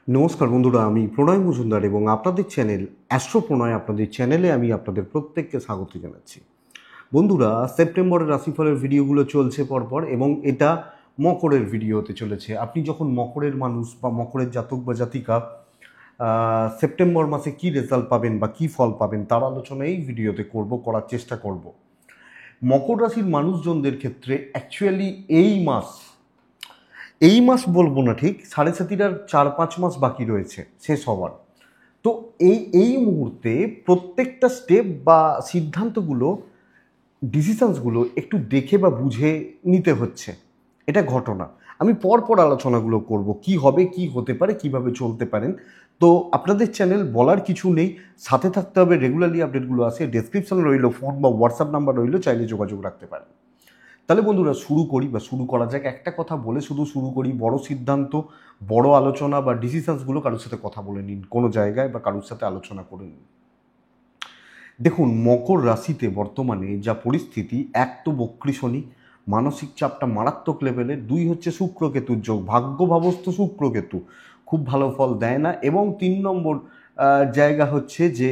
নমস্কার বন্ধুরা, আমি প্রণয় মজুমদার এবং আপনাদের চ্যানেল অ্যাস্ট্রো প্রণয় আপনাদের চ্যানেলে আমি আপনাদের প্রত্যেককে স্বাগত জানাচ্ছি। বন্ধুরা, সেপ্টেম্বরের রাশিফলের ভিডিওগুলো চলছে পরপর এবং এটা মকরের ভিডিও হতে চলেছে। আপনি যখন মকরের মানুষ বা মকরের জাতক বা জাতিকা সেপ্টেম্বর মাসে কি রেজাল্ট পাবেন বা কি ফল পাবেন তার আলোচনা এই ভিডিওতে করার চেষ্টা করব। মকর রাশির মানুষজনদের ক্ষেত্রে অ্যাকচুয়ালি এই মাস বলবো না, ঠিক সাড়ে সাতিটার 4-5 মাস বাকি রয়েছে শেষ হওয়ার। তো এই মুহূর্তে প্রত্যেকটা স্টেপ বা সিদ্ধান্তগুলো, ডিসিশনসগুলো একটু দেখে বা বুঝে নিতে হচ্ছে। এটা ঘটনা। আমি পরপর আলোচনাগুলো করব, কি হবে, কি হতে পারে, কিভাবে চলতে পারেন। তো আপনাদের চ্যানেল বলার কিছু নেই, সাথে থাকতে হবে। রেগুলারলি আপডেটগুলো আসে, ডেসক্রিপশনে রইল ফোন বা হোয়াটসঅ্যাপ নাম্বার রইল, চাইলে যোগাযোগ রাখতে পারেন। তাহলে বন্ধুরা শুরু করা যাক। একটা কথা বলে শুরু করি, বড় সিদ্ধান্ত, বড় আলোচনা বা ডিসিশনসগুলো কারোর সাথে কথা বলে নিন, কোনো জায়গায় বা কারোর সাথে আলোচনা করে নিন। দেখুন, মকর রাশিতে বর্তমানে যা পরিস্থিতি, এক তো বক্রী শনি, মানসিক চাপটা মারাত্মক লেভেলের। দুই হচ্ছে শুক্রকেতুর যোগ, ভাগ্যভাবস্থ শুক্রকেতু খুব ভালো ফল দেয় না। এবং 3 নম্বর জায়গা হচ্ছে যে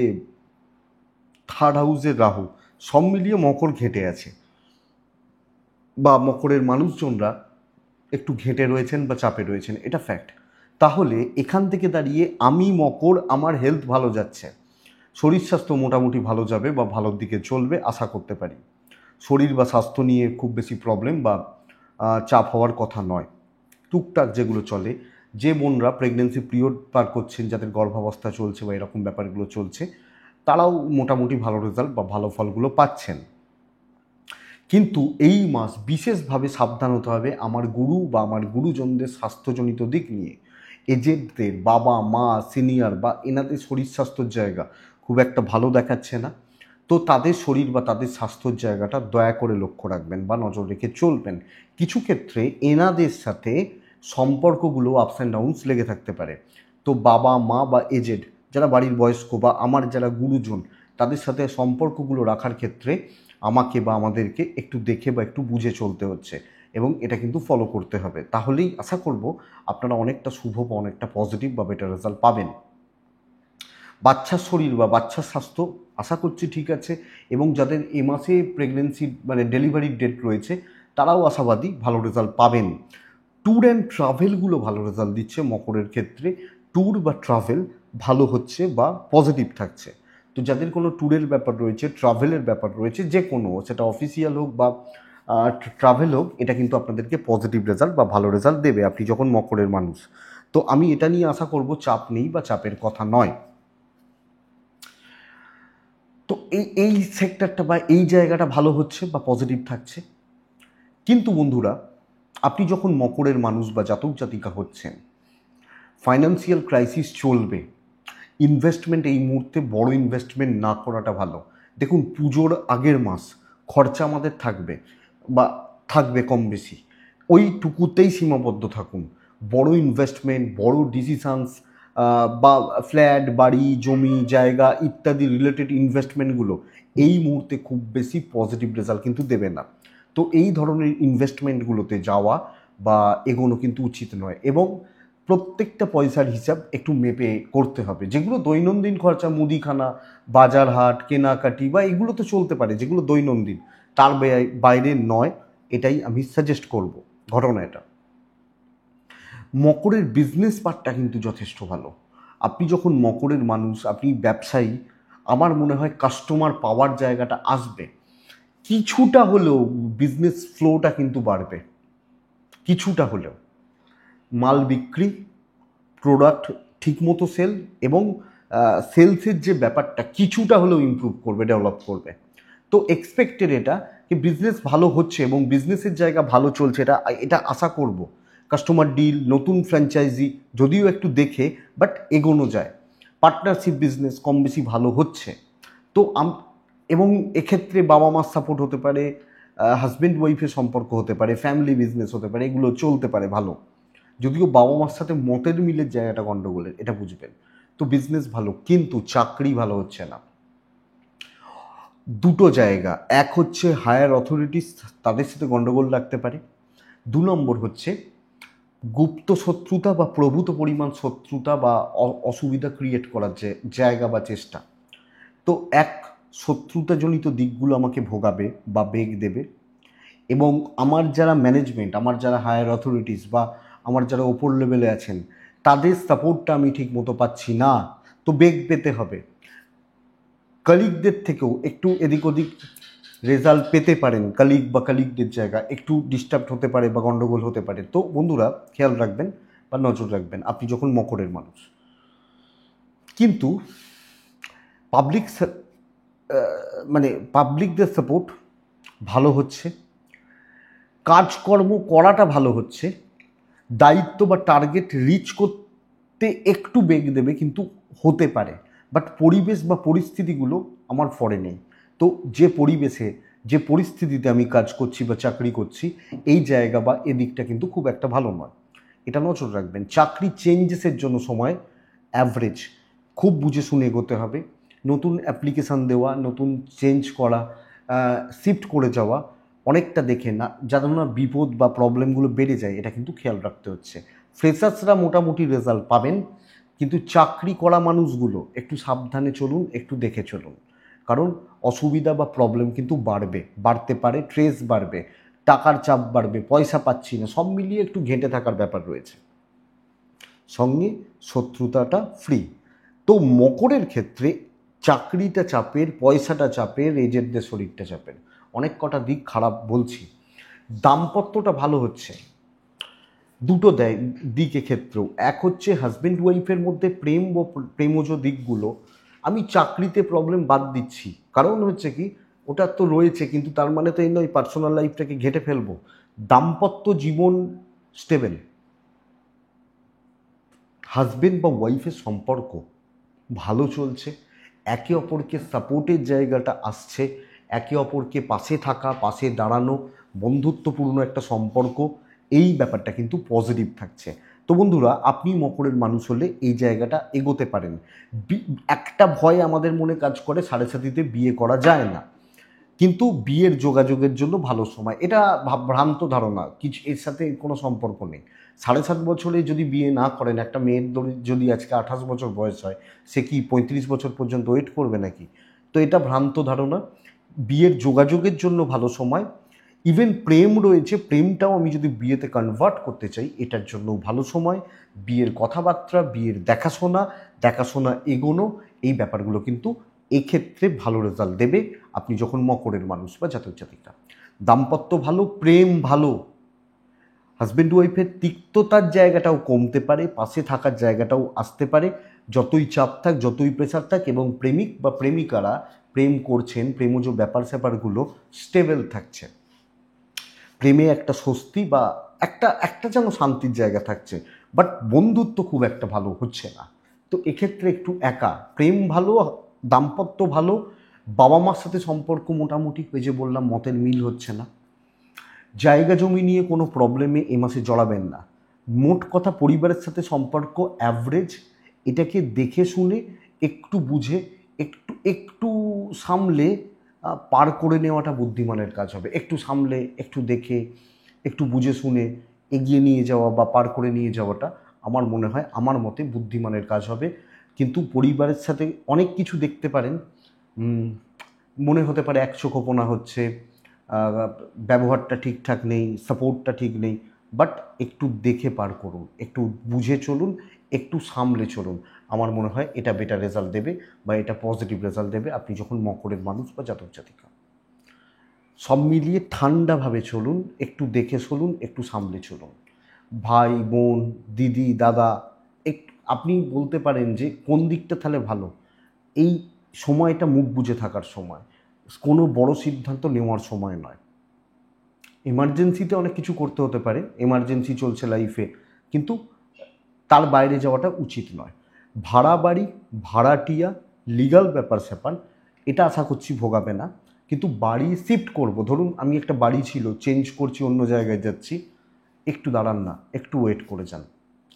থার্ড হাউসের রাহু। সব মিলিয়ে মকর ঘেঁটে আছে বা মকরের মানুষজনরা একটু ঘেঁটে রয়েছেন বা চাপে রয়েছেন, এটা ফ্যাক্ট। তাহলে এখান থেকে দাঁড়িয়ে আমি মকর, আমার হেলথ ভালো যাচ্ছে, শরীর স্বাস্থ্য মোটামুটি ভালো যাবে বা ভালোর দিকে চলবে আশা করতে পারি। শরীর বা স্বাস্থ্য নিয়ে খুব বেশি প্রবলেম বা চাপ হওয়ার কথা নয়। টুকটাক যেগুলো চলে, যে বোনরা প্রেগনেন্সি পিরিয়ড পার করছেন, যাদের গর্ভাবস্থা চলছে বা এরকম ব্যাপারগুলো চলছে, তারাও মোটামুটি ভালো রেজাল্ট বা ভালো ফলগুলো পাচ্ছেন। কিন্তু এই মাস বিশেষভাবে সাবধান হতে হবে আমার গুরু বা আমার গুরুজনদের স্বাস্থ্যজনিত দিক নিয়ে। এজেডদের, বাবা মা সিনিয়র বা এনাদের শরীর স্বাস্থ্যর জায়গা খুব একটা ভালো দেখাচ্ছে না। তো তাদের শরীর বা তাদের স্বাস্থ্যর জায়গাটা দয়া করে লক্ষ্য রাখবেন বা নজর রেখে চলবেন। কিছু ক্ষেত্রে এনাদের সাথে সম্পর্কগুলো আপস অ্যান্ড ডাউনস লেগে থাকতে পারে। তো বাবা মা বা এজেড যারা বাড়ির বয়স্ক বা আমার যারা গুরুজন, তাদের সাথে সম্পর্কগুলো রাখার ক্ষেত্রে আমাকে বা আমাদেরকে একটু দেখে বা একটু বুঝে চলতে হচ্ছে এবং এটা কিন্তু ফলো করতে হবে। তাহলেই আশা করব আপনারা অনেকটা শুভ বা অনেকটা পজিটিভ বা বেটার রেজাল্ট পাবেন। বাচ্চার শরীর বা বাচ্চার স্বাস্থ্য আশা করছি ঠিক আছে, এবং যাদের এ মাসে প্রেগনেন্সি মানে ডেলিভারির ডেট রয়েছে তারাও আশাবাদী ভালো রেজাল্ট পাবেন। ট্যুর অ্যান্ড ট্রাভেলগুলো ভালো রেজাল্ট দিচ্ছে মকরের ক্ষেত্রে। ট্যুর বা ট্রাভেল ভালো হচ্ছে বা পজিটিভ থাকছে। তো যাদের কোনো ট্যুরের ব্যাপার রয়েছে, ট্রাভেলের ব্যাপার রয়েছে, যে কোনো, সেটা অফিসিয়াল হোক বা ট্রাভেল হোক, এটা কিন্তু আপনাদেরকে পজিটিভ রেজাল্ট বা ভালো রেজাল্ট দেবে আপনি যখন মকরের মানুষ। তো আমি এটা নিয়ে আশা করব চাপ নেই বা চাপের কথা নয়। তো এই সেক্টরটা বা এই জায়গাটা ভালো হচ্ছে বা পজিটিভ থাকছে। কিন্তু বন্ধুরা, আপনি যখন মকরের মানুষ বা জাতক জাতিকা হচ্ছেন, ফাইন্যান্সিয়াল ক্রাইসিস চলবে। ইনভেস্টমেন্ট এই মুহূর্তে বড় ইনভেস্টমেন্ট না করাটা ভালো। দেখুন, পুজোর আগের মাস খরচা আমাদের থাকবে বা থাকবে কম বেশি, ওইটুকুতেই সীমাবদ্ধ থাকুন। বড় ইনভেস্টমেন্ট, বড় ডিসিশানস বা ফ্ল্যাট, বাড়ি, জমি জায়গা ইত্যাদি রিলেটেড ইনভেস্টমেন্টগুলো এই মুহূর্তে খুব বেশি পজিটিভ রেজাল্ট কিন্তু দেবে না। তো এই ধরনের ইনভেস্টমেন্টগুলোতে যাওয়া বা এগোনো কিন্তু উচিত নয়। এবং প্রত্যেকটা পয়সার হিসাব একটু মেপে করতে হবে। যেগুলো দৈনন্দিন খরচা, মুদিখানা, বাজার হাট, কেনাকাটি বা এগুলো তো চলতে পারে, যেগুলো দৈনন্দিন, তার বাইরে নয়, এটাই আমি সাজেস্ট করব। ঘটনা এটা। মকরের বিজনেস পার্টটা কিন্তু যথেষ্ট ভালো। আপনি যখন মকরের মানুষ, আপনি ব্যবসায়ী, আমার মনে হয় কাস্টমার পাওয়ার জায়গাটা আসবে। কিছুটা হলেও বিজনেস ফ্লোটা কিন্তু বাড়বে, কিছুটা হলেও মাল বিক্রি, প্রোডাক্ট ঠিকমতো সেল এবং সেলসের যে ব্যাপারটা কিছুটা হলেও ইমপ্রুভ করবে, ডেভেলপ করবে। তো এক্সপেক্টেড এটা কি বিজনেস ভালো হচ্ছে এবং বিজনেসের জায়গা ভালো চলছে, এটা এটা আশা করব। কাস্টমার ডিল, নতুন ফ্র্যাঞ্চাইজি যদিও একটু দেখে, বাট এগোনো যায়। পার্টনারশিপ বিজনেস কম বেশি ভালো হচ্ছে। তো এবং এক্ষেত্রে বাবা মার সাপোর্ট হতে পারে, হাজব্যান্ড ওয়াইফের সম্পর্ক হতে পারে, ফ্যামিলি বিজনেস হতে পারে, এগুলো চলতে পারে ভালো। যদিও বাবা মার সাথে মতের মিলের জায়গাটা গন্ডগোলের, এটা বুঝবেন। তো বিজনেস ভালো, কিন্তু চাকরি ভালো হচ্ছে না। দুটো জায়গা, এক হচ্ছে হায়ার অথরিটিস, তাদের সাথে গন্ডগোল রাখতে পারে। 2 নম্বর হচ্ছে গুপ্ত শত্রুতা বা প্রভূত পরিমাণ শত্রুতা বা অসুবিধা ক্রিয়েট করার যে জায়গা বা চেষ্টা, তো এক শত্রুতাজনিত দিকগুলো আমাকে ভোগাবে বা বেগ দেবে, এবং আমার যারা ম্যানেজমেন্ট, আমার যারা হায়ার অথরিটিস বা আমার যারা ওপর লেভেলে আছেন, তাদের সাপোর্টটা আমি ঠিক মতো পাচ্ছি না, তো বেগ পেতে হবে। কলিগদের থেকেও একটু এদিক ওদিক রেজাল্ট পেতে পারেন, কলিগ বা কলিগদের জায়গা একটু ডিস্টার্ব হতে পারে বা গণ্ডগোল হতে পারে। তো বন্ধুরা খেয়াল রাখবেন বা নজর রাখবেন আপনি যখন মকরের মানুষ। কিন্তু পাবলিক মানে পাবলিকদের সাপোর্ট ভালো হচ্ছে, কাজকর্ম করাটা ভালো হচ্ছে, দায়িত্ব বা টার্গেট রিচ করতে একটু বেগ দেবে কিন্তু হতে পারে, বাট পরিবেশ বা পরিস্থিতিগুলো আমার ফরে নেই। তো যে পরিবেশে যে পরিস্থিতিতে আমি কাজ করছি বা চাকরি করছি, এই জায়গা বা এদিকটা কিন্তু খুব একটা ভালো নয়, এটা নজর রাখবেন। চাকরি চেঞ্জেসের জন্য সময় অ্যাভারেজ, খুব বুঝে শুনে এগোতে হবে। নতুন অ্যাপ্লিকেশান দেওয়া, নতুন চেঞ্জ করা, শিফট করে যাওয়া অনেকটা দেখে না, যাতে না বিপদ বা প্রবলেমগুলো বেড়ে যায়, এটা কিন্তু খেয়াল রাখতে হচ্ছে। ফ্রেশার্সরা মোটামুটি রেজাল্ট পাবেন, কিন্তু চাকরি করা মানুষগুলো একটু সাবধানে চলুন, একটু দেখে চলুন, কারণ অসুবিধা বা প্রবলেম কিন্তু বাড়তে পারে, ট্রেস বাড়বে, টাকার চাপ বাড়বে, পয়সা পাচ্ছি না, সব মিলিয়ে একটু ঘেঁটে থাকার ব্যাপার রয়েছে। সঙ্গে শত্রুতাটা ফ্রি। তো মকরের ক্ষেত্রে চাকরিটা চাপের, পয়সাটা চাপের, এজেন্টদের শরীরটা চাপের, অনেক কটা দিক খারাপ বলছি। দাম্পত্যটা ভালো হচ্ছে দুটো দিকে ক্ষেত্রেও। এক হচ্ছে হাজব্যান্ড ওয়াইফের মধ্যে প্রেম ও প্রেমজ দিকগুলো, আমি চাকরিতে প্রবলেম বাদ দিচ্ছি, কারণ হচ্ছে কি ওটা তো রয়েছে, কিন্তু তার মানে তো এই নয় পার্সোনাল লাইফটাকে ঘেঁটে ফেলবো। দাম্পত্য জীবন স্টেবল, হাজব্যান্ড বা ওয়াইফের সম্পর্ক ভালো চলছে, একে অপরকে সাপোর্টের জায়গাটা আসছে, একে অপরকে পাশে থাকা, পাশে দাঁড়ানো, বন্ধুত্বপূর্ণ একটা সম্পর্ক, এই ব্যাপারটা কিন্তু পজিটিভ থাকছে। তো বন্ধুরা আপনি মকরের মানুষ হলে এই জায়গাটা এগোতে পারেন। একটা ভয় আমাদের মনে কাজ করে, সাড়ে সাতিতে বিয়ে করা যায় না, কিন্তু বিয়ের যোগাযোগের জন্য ভালো সময়, এটা ভ্রান্ত ধারণা, কিছু এর সাথে কোনো সম্পর্ক নেই। 7.5 বছরে যদি বিয়ে না করেন, একটা মেয়ের যদি আজকে 28 বছর বয়স হয়, সে কি 35 বছর পর্যন্ত ওয়েট করবে নাকি? তো এটা ভ্রান্ত ধারণা। বিয়ের যোগাযোগের জন্য ভালো সময়, ইভেন প্রেম রয়েছে, প্রেমটাও আমি যদি বিয়েতে কনভার্ট করতে চাই এটার জন্য ভালো সময়। বিয়ের কথাবার্তা, বিয়ের দেখাশোনা এগোনো, এই ব্যাপারগুলো কিন্তু এক্ষেত্রে ভালো রেজাল্ট দেবে আপনি যখন মকরের মানুষ বা জাতক জাতিকা। দাম্পত্য ভালো, প্রেম ভালো, হাজব্যান্ড ওয়াইফের তিক্ততার জায়গাটাও কমতে পারে, পাশে থাকার জায়গাটাও আসতে পারে, যতই চাপ থাক, যতই প্রেশার থাক, এবং প্রেমিক বা প্রেমিকারা প্রেম করছেন, প্রেমজ ব্যাপার স্যাপারগুলো স্টেবল থাকছে, প্রেমে একটা স্বস্তি বা একটা একটা যেন শান্তির জায়গা থাকছে, বাট বন্ধুত্ব খুব একটা ভালো হচ্ছে না। তো এক্ষেত্রে একটু একা, প্রেম ভালো, দাম্পত্য ভালো, বাবা মার সাথে সম্পর্ক মোটামুটি, ওই যে বললাম মতের মিল হচ্ছে না, জায়গা জমি নিয়ে কোনো প্রবলেমে এ মাসে জড়াবেন না। মোট কথা পরিবারের সাথে সম্পর্ক অ্যাভারেজ, এটাকে দেখে শুনে একটু বুঝে একটু একটু সামলে পার করে নেওয়াটা বুদ্ধিমানের কাজ হবে। একটু সামলে, একটু দেখে, একটু বুঝে শুনে এগিয়ে নিয়ে যাওয়া বা পার করে নিয়ে যাওয়াটা আমার মনে হয়, আমার মতে বুদ্ধিমানের কাজ হবে। কিন্তু পরিবারের সাথে অনেক কিছু দেখতে পারেন, মনে হতে পারে একচোখোপনা হচ্ছে, ব্যবহারটা ঠিকঠাক নেই, সাপোর্টটা ঠিক নেই, বাট একটু দেখে পার করুন, একটু বুঝে চলুন, একটু সামলে চলুন, আমার মনে হয় এটা বেটার রেজাল্ট দেবে বা এটা পজিটিভ রেজাল্ট দেবে আপনি যখন মকরের মানুষ বা জাতক জাতিকা। সব মিলিয়ে ঠান্ডাভাবে চলুন, একটু দেখে চলুন, একটু সামলে চলুন। ভাই বোন, দিদি দাদা, আপনি বলতে পারেন যে কোন দিকটা তাহলে ভালো, এই সময়টা মুখ বুজে থাকার সময়, কোনো বড় সিদ্ধান্ত নেওয়ার সময় নয়। এমার্জেন্সিতে অনেক কিছু করতে হতে পারে, এমার্জেন্সি চলছে লাইফে, কিন্তু তার বাইরে যাওয়াটা উচিত নয়। ভাড়া বাড়ি, ভাড়াটিয়া, লিগাল ব্যাপার স্যাপার, এটা আশা করছি ভোগাবে না। কিন্তু বাড়ি শিফট করব, ধরুন আমি একটা বাড়ি ছিল, চেঞ্জ করছি, অন্য জায়গায় যাচ্ছি, একটু দাঁড়ান না, একটু ওয়েট করে যান,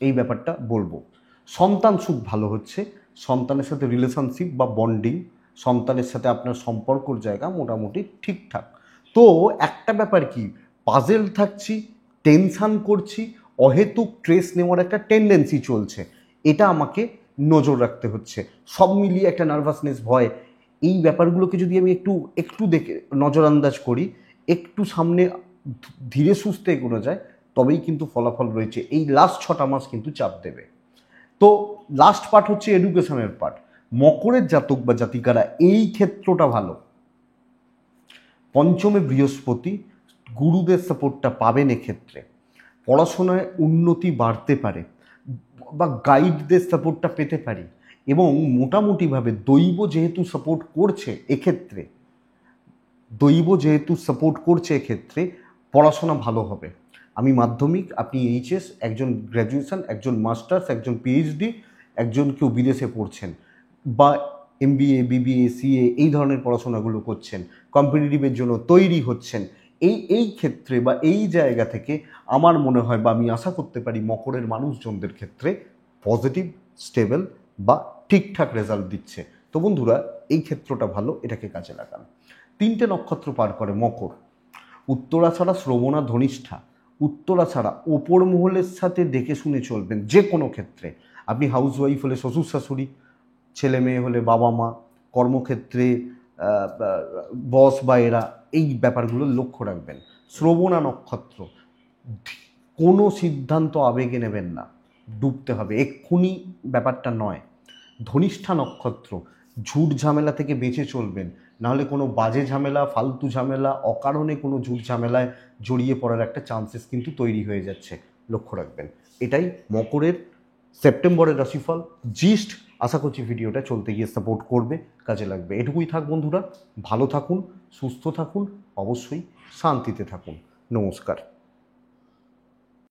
এই ব্যাপারটা বলবো। সন্তান সুখ ভালো হচ্ছে, সন্তানের সাথে রিলেশনশিপ বা বন্ডিং, সন্তানের সাথে আপনার সম্পর্কর জায়গা মোটামুটি ঠিকঠাক। তো একটা ব্যাপার কি, পাজেল থাকছি, টেনশান করছি, অহেতুক ট্রেস নেওয়ার একটা টেন্ডেন্সি চলছে, এটা আমাকে নজর রাখতে হচ্ছে। সব মিলিয়ে একটা নার্ভাসনেস, ভয়, এই ব্যাপারগুলোকে যদি আমি একটু একটু দেখে নজরআন্দাজ করি, একটু সামনে ধীরে সুস্থে এগোনো যায়, তবেই কিন্তু ফলাফল রয়েছে। এই লাস্ট 6টা মাস কিন্তু চাপ দেবে। তো লাস্ট পার্ট হচ্ছে এডুকেশনের পার্ট। মকরের জাতক বা জাতিকারা এই ক্ষেত্রটা ভালো। পঞ্চমে বৃহস্পতি, গুরুদের সাপোর্টটা পাবেন এক্ষেত্রে। পড়াশোনায় উন্নতি বাড়তে পারে বা গাইডদের সাপোর্টটা পেতে পারি, এবং মোটামুটিভাবে দৈব যেহেতু সাপোর্ট করছে এক্ষেত্রে, পড়াশোনা ভালো হবে। আমি মাধ্যমিক, আপনি এইচএস, একজন গ্র্যাজুয়েশন, একজন মাস্টার্স, একজন পিএইচডি, একজন কেউ বিদেশে পড়ছেন বা এমবিএ, বিবিএ, সিএ এই ধরনের পড়াশোনাগুলো করছেন, কম্পিটিটিভের জন্য তৈরি হচ্ছেন, এই ক্ষেত্রে বা এই জায়গা থেকে আমার মনে হয় বা আমি আশা করতে পারি মকরের মানুষজনদের ক্ষেত্রে পজিটিভ, স্টেবল বা ঠিকঠাক রেজাল্ট দিচ্ছে। তো বন্ধুরা, এই ক্ষেত্রটা ভালো, এটাকে কাজে লাগান। 3টে নক্ষত্র পার করে মকর। উত্তরাছাড়া, শ্রবণা, ধনিষ্ঠা। উত্তরাছাড়া ওপর মহলের সাথে দেখে শুনে চলবেন যে কোনো ক্ষেত্রে। আপনি হাউসওয়াইফ হলে শ্বশুর শাশুড়ি, ছেলে মেয়ে হলে বাবা মা, কর্মক্ষেত্রে বস বা এরা, এই ব্যাপারগুলো লক্ষ্য রাখবেন। শ্রবণা নক্ষত্র, কোনো সিদ্ধান্ত আবেগে নেবেন না, ডুবতে হবে এক্ষুনি, ব্যাপারটা নয়। ধনিষ্ঠা নক্ষত্র, ঝুট ঝামেলা থেকে বেঁচে চলবেন, নাহলে কোনো বাজে ঝামেলা, ফালতু ঝামেলা, অকারণে কোনো ঝুট ঝামেলায় জড়িয়ে পড়ার একটা চান্সেস কিন্তু তৈরি হয়ে যাচ্ছে, লক্ষ্য রাখবেন। এটাই মকরের সেপ্টেম্বরের রাশিফল জিস্ট। আশা করছি ভিডিওটা চলতে গিয়ে সাপোর্ট করবে, কাজে লাগবে। এটুকুই থাক বন্ধুরা, ভালো থাকুন, সুস্থ থাকুন, অবশ্যই শান্তিতে থাকুন। নমস্কার।